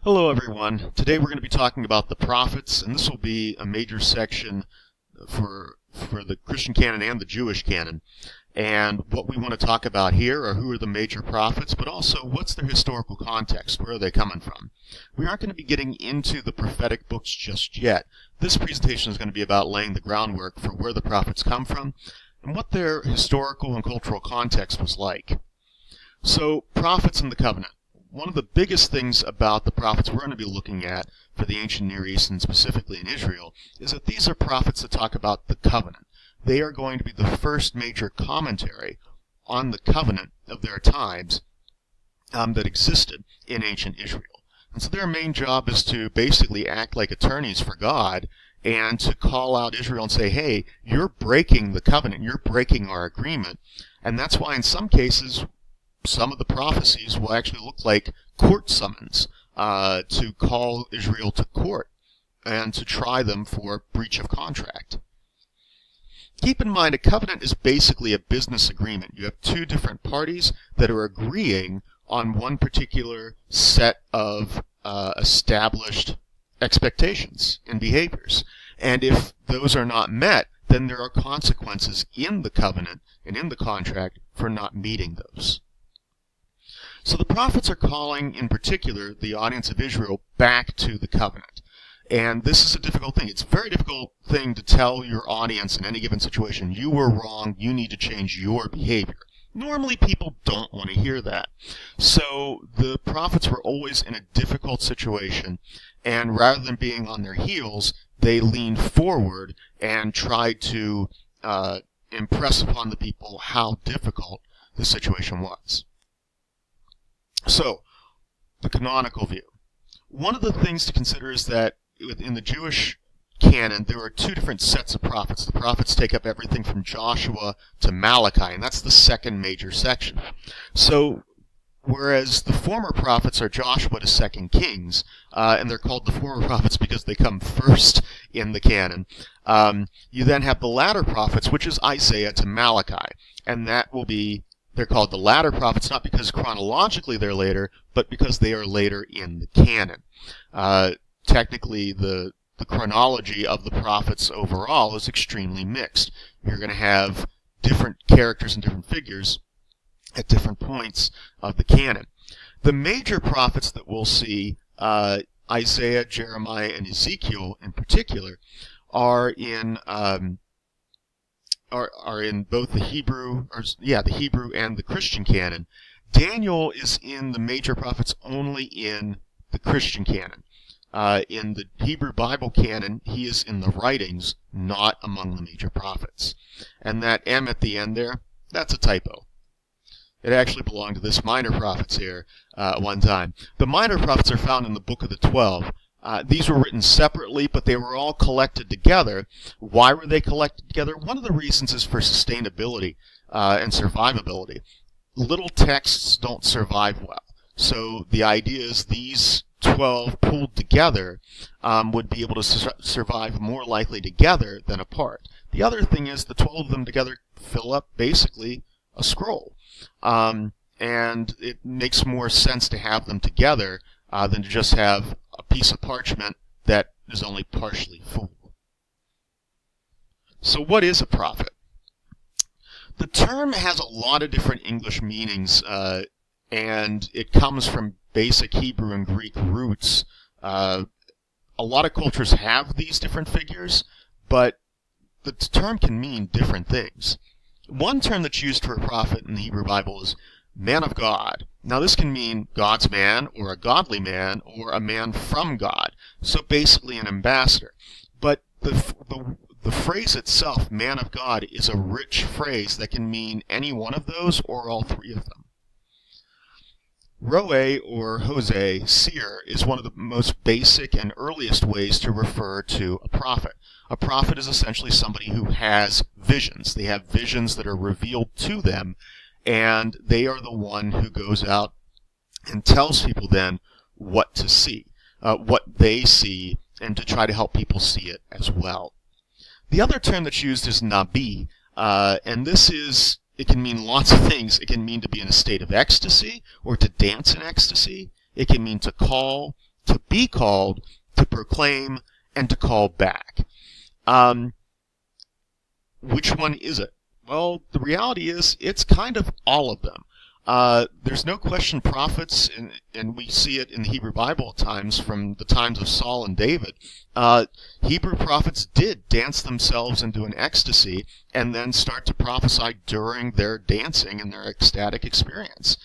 Hello everyone. Today we're going to be talking about the prophets, and this will be a major section for the Christian canon and the Jewish canon. And what we want to talk about here are who are the major prophets, but also what's their historical context, where are they coming from. We aren't going to be getting into the prophetic books just yet. This presentation is going to be about laying the groundwork for where the prophets come from and what their historical and cultural context was like. So, prophets in the covenant. One of the biggest things about the prophets we're going to be looking at for the ancient Near East and specifically in Israel is that these are prophets that talk about the covenant. They are going to be the first major commentary on the covenant of their times that existed in ancient Israel. And so their main job is to basically act like attorneys for God and to call out Israel and say, hey, you're breaking the covenant, you're breaking our agreement. And that's why in some cases some of the prophecies will actually look like court summons to call Israel to court and to try them for breach of contract. Keep in mind, a covenant is basically a business agreement. You have two different parties that are agreeing on one particular set of established expectations and behaviors. And if those are not met, then there are consequences in the covenant and in the contract for not meeting those. So the prophets are calling, in particular, the audience of Israel back to the covenant. And this is a difficult thing. It's a very difficult thing to tell your audience in any given situation, you were wrong, you need to change your behavior. Normally people don't want to hear that. So the prophets were always in a difficult situation, and rather than being on their heels, they leaned forward and tried to impress upon the people how difficult the situation was. So, the canonical view. One of the things to consider is that in the Jewish canon, there are two different sets of prophets. The prophets take up everything from Joshua to Malachi, and that's the second major section. So, whereas the former prophets are Joshua to 2 Kings, and they're called the former prophets because they come first in the canon, you then have the latter prophets, which is Isaiah to Malachi, and that will be they're called the latter prophets, not because chronologically they're later, but because they are later in the canon. Technically, the chronology of the prophets overall is extremely mixed. You're going to have different characters and different figures at different points of the canon. The major prophets that we'll see, Isaiah, Jeremiah, and Ezekiel in particular, are in both the Hebrew and the Christian canon. Daniel is in the major prophets only in the Christian canon. In the Hebrew Bible canon, he is in the writings, not among the major prophets. And that M at the end there, that's a typo. It actually belonged to this minor prophets here at one time. The minor prophets are found in the Book of the 12. These were written separately, but they were all collected together. Why were they collected together? One of the reasons is for sustainability and survivability. Little texts don't survive well. So the idea is these 12 pulled together would be able to survive more likely together than apart. The other thing is the 12 of them together fill up basically a scroll. And it makes more sense to have them together than to just have a piece of parchment that is only partially full. So what is a prophet? The term has a lot of different English meanings, and it comes from basic Hebrew and Greek roots. A lot of cultures have these different figures, but the term can mean different things. One term that's used for a prophet in the Hebrew Bible is man of God. Now this can mean God's man, or a godly man, or a man from God. So basically an ambassador. But the phrase itself, man of God, is a rich phrase that can mean any one of those or all three of them. Roe or Jose, seer, is one of the most basic and earliest ways to refer to a prophet. A prophet is essentially somebody who has visions. They have visions that are revealed to them, and they are the one who goes out and tells people then what to see, what they see, and to try to help people see it as well. The other term that's used is nabi, and it can mean lots of things. It can mean to be in a state of ecstasy, or to dance in ecstasy. It can mean to call, to to be called, to proclaim, and to call back. Which one is it? Well, the reality is it's kind of all of them. There's no question prophets, and we see it in the Hebrew Bible at times from the times of Saul and David, Hebrew prophets did dance themselves into an ecstasy and then start to prophesy during their dancing and their ecstatic experience.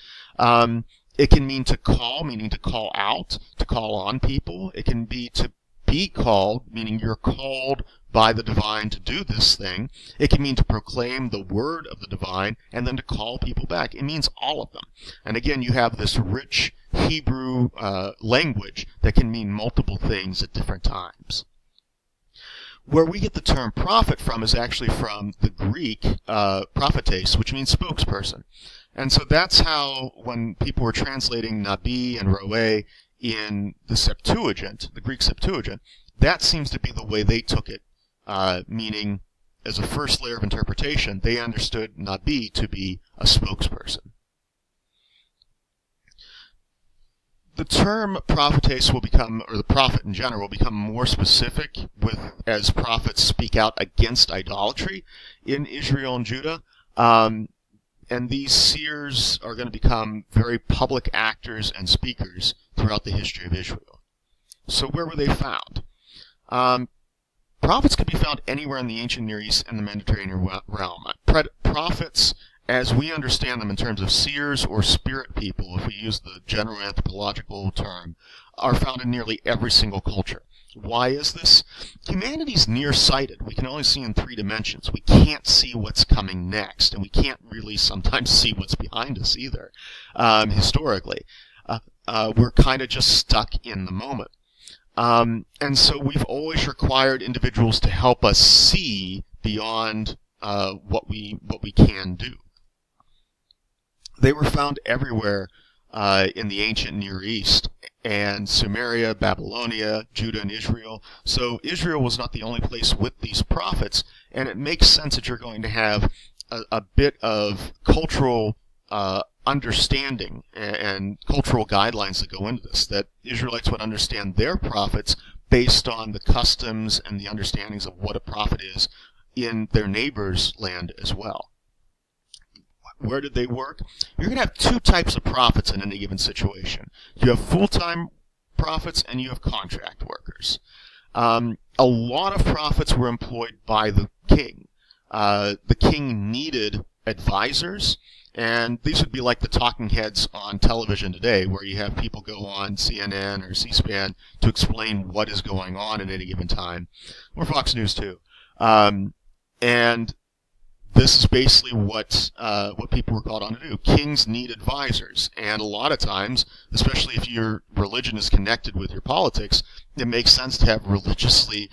It can mean to call, meaning to call out, to call on people. It can be to be called, meaning you're called by the divine to do this thing. It can mean to proclaim the word of the divine and then to call people back. It means all of them. And again, you have this rich Hebrew language that can mean multiple things at different times. Where we get the term prophet from is actually from the Greek prophetes, which means spokesperson. And so that's how, when people were translating Nabi and Roe in the Septuagint, the Greek Septuagint, that seems to be the way they took it. Meaning, as a first layer of interpretation, they understood Nabi to be a spokesperson. The term prophetess will become, or the prophet in general, will become more specific as prophets speak out against idolatry in Israel and Judah. And these seers are going to become very public actors and speakers throughout the history of Israel. So where were they found? Prophets could be found anywhere in the ancient Near East and the Mediterranean realm. Prophets, as we understand them in terms of seers or spirit people, if we use the general anthropological term, are found in nearly every single culture. Why is this? Humanity's nearsighted. We can only see in 3 dimensions. We can't see what's coming next, and we can't really sometimes see what's behind us either, historically. We're kind of just stuck in the moment. And so we've always required individuals to help us see beyond what we can do. They were found everywhere in the ancient Near East, and Sumeria, Babylonia, Judah, and Israel. So Israel was not the only place with these prophets, and it makes sense that you're going to have a bit of cultural understanding and cultural guidelines that go into this, that Israelites would understand their prophets based on the customs and the understandings of what a prophet is in their neighbor's land as well. Where did they work? You're going to have 2 types of prophets in any given situation. You have full-time prophets and you have contract workers. A lot of prophets were employed by the king. The king needed advisors, and these would be like the talking heads on television today, where you have people go on CNN or C-SPAN to explain what is going on at any given time, or Fox News too. And this is basically what people were called on to do. Kings need advisors, and a lot of times, especially if your religion is connected with your politics, it makes sense to have religiously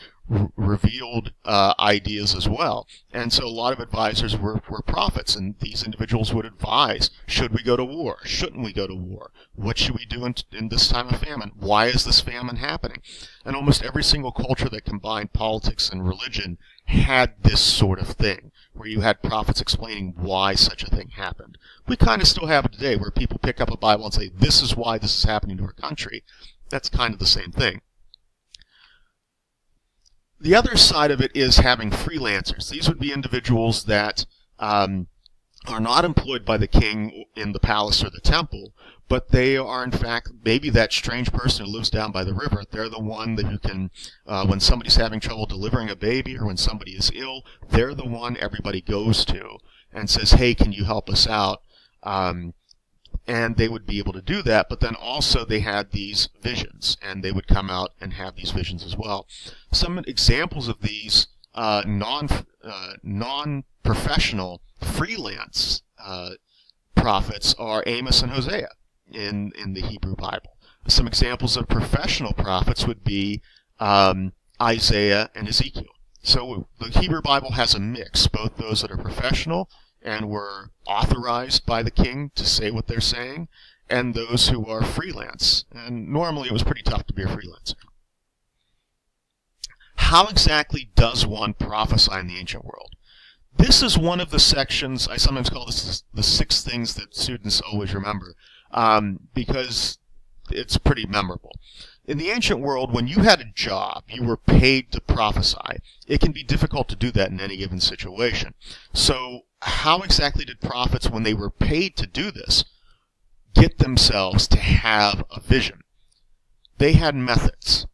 revealed ideas as well. And so a lot of advisors were prophets, and these individuals would advise, should we go to war? Shouldn't we go to war? What should we do in this time of famine? Why is this famine happening? And almost every single culture that combined politics and religion had this sort of thing, where you had prophets explaining why such a thing happened. We kind of still have it today, where people pick up a Bible and say, this is why this is happening to our country. That's kind of the same thing. The other side of it is having freelancers. These would be individuals that are not employed by the king in the palace or the temple, but they are, in fact, maybe that strange person who lives down by the river. They're the one that who can, when somebody's having trouble delivering a baby or when somebody is ill, they're the one everybody goes to and says, hey, can you help us out? And they would be able to do that, but then also they had these visions, and they would come out and have these visions as well. Some examples of these non-professional freelance prophets are Amos and Hosea in the Hebrew Bible. Some examples of professional prophets would be Isaiah and Ezekiel. So the Hebrew Bible has a mix, both those that are professional and were authorized by the king to say what they're saying, and those who are freelance. And normally it was pretty tough to be a freelancer. How exactly does one prophesy in the ancient world? This is one of the sections, I sometimes call this the 6 things that students always remember, because it's pretty memorable. In the ancient world, when you had a job, you were paid to prophesy. It can be difficult to do that in any given situation. So how exactly did prophets, when they were paid to do this, get themselves to have a vision? They had methods.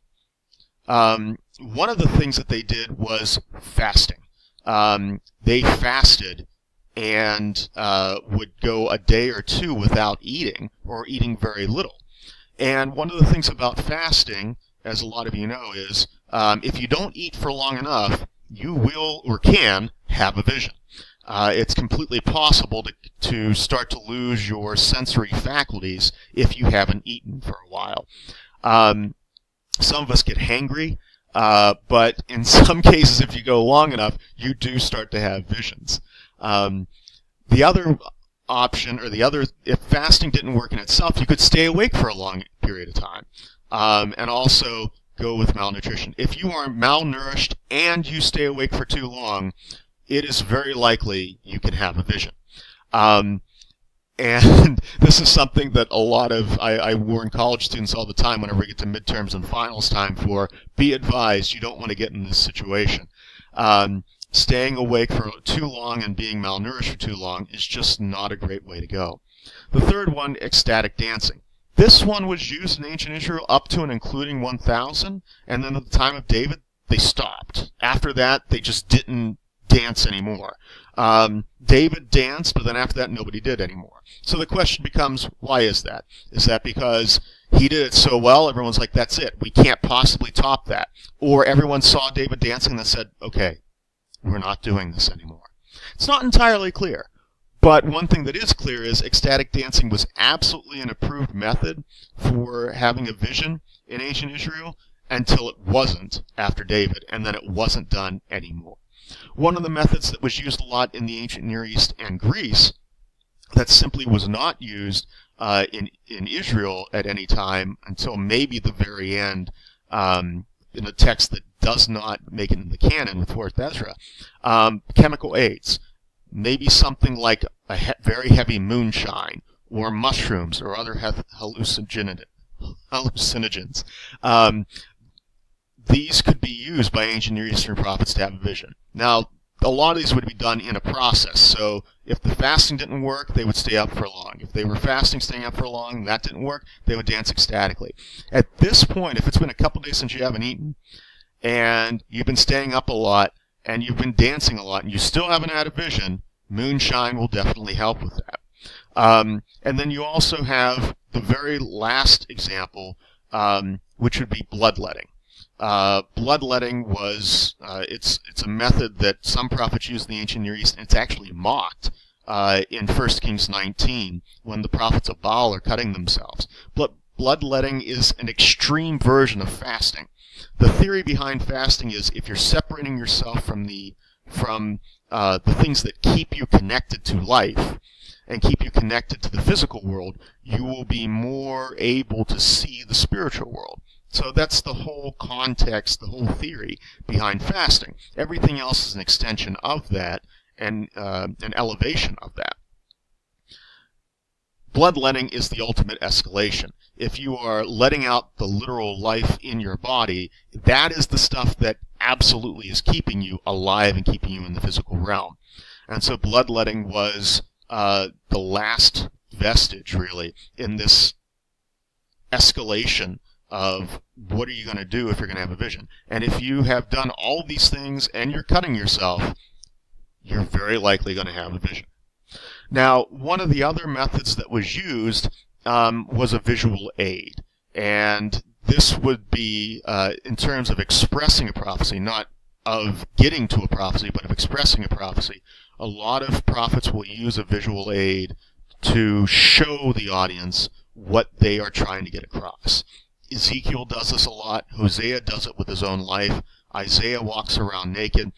One of the things that they did was fasting. They fasted and would go a day or two without eating, or eating very little. And one of the things about fasting, as a lot of you know, is if you don't eat for long enough, you will or can have a vision. It's completely possible to start to lose your sensory faculties if you haven't eaten for a while. Some of us get hangry, but in some cases, if you go long enough, you do start to have visions. The other option, or if fasting didn't work in itself, you could stay awake for a long period of time, and also go with malnutrition. If you are malnourished and you stay awake for too long, it is very likely you can have a vision. And this is something that a lot of, I warn college students all the time whenever we get to midterms and finals time for, be advised, you don't want to get in this situation. Staying awake for too long and being malnourished for too long is just not a great way to go. The third one, ecstatic dancing. This one was used in ancient Israel up to and including 1000, and then at the time of David, they stopped. After that, they just didn't dance anymore. David danced, but then after that, nobody did anymore. So the question becomes, why is that? Is that because he did it so well, everyone's like, that's it, we can't possibly top that? Or everyone saw David dancing and said, okay, we're not doing this anymore. It's not entirely clear. But one thing that is clear is ecstatic dancing was absolutely an approved method for having a vision in ancient Israel until it wasn't after David, and then it wasn't done anymore. One of the methods that was used a lot in the ancient Near East and Greece that simply was not used in Israel at any time until maybe the very end, in a text that does not make it in the canon with 4th Ezra. Chemical aids. Maybe something like a very heavy moonshine, or mushrooms, or other hallucinogens. These could be used by ancient Near Eastern prophets to have a vision. Now, a lot of these would be done in a process. So if the fasting didn't work, they would stay up for long. If they were fasting, staying up for long, and that didn't work, they would dance ecstatically. At this point, if it's been a couple days since you haven't eaten, and you've been staying up a lot, and you've been dancing a lot, and you still haven't had a vision, moonshine will definitely help with that. And then you also have the very last example, which would be bloodletting. Bloodletting was, it's a method that some prophets used in the ancient Near East, and it's actually mocked in 1 Kings 19 when the prophets of Baal are cutting themselves. Bloodletting is an extreme version of fasting. The theory behind fasting is if you're separating yourself from the things that keep you connected to life and keep you connected to the physical world, you will be more able to see the spiritual world. So that's the whole context, the whole theory behind fasting. Everything else is an extension of that and an elevation of that. Bloodletting is the ultimate escalation. If you are letting out the literal life in your body, that is the stuff that absolutely is keeping you alive and keeping you in the physical realm. And so bloodletting was the last vestige, really, in this escalation of what are you going to do if you're going to have a vision. And if you have done all these things and you're cutting yourself, you're very likely going to have a vision. Now, one of the other methods that was used was a visual aid. And this would be in terms of expressing a prophecy, not of getting to a prophecy, but of expressing a prophecy. A lot of prophets will use a visual aid to show the audience what they are trying to get across. Ezekiel does this a lot. Hosea does it with his own life. Isaiah walks around naked.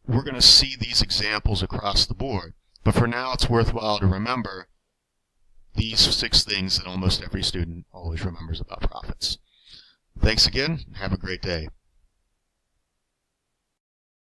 We're going to see these examples across the board. But for now, it's worthwhile to remember these 6 things that almost every student always remembers about prophets. Thanks again, and have a great day.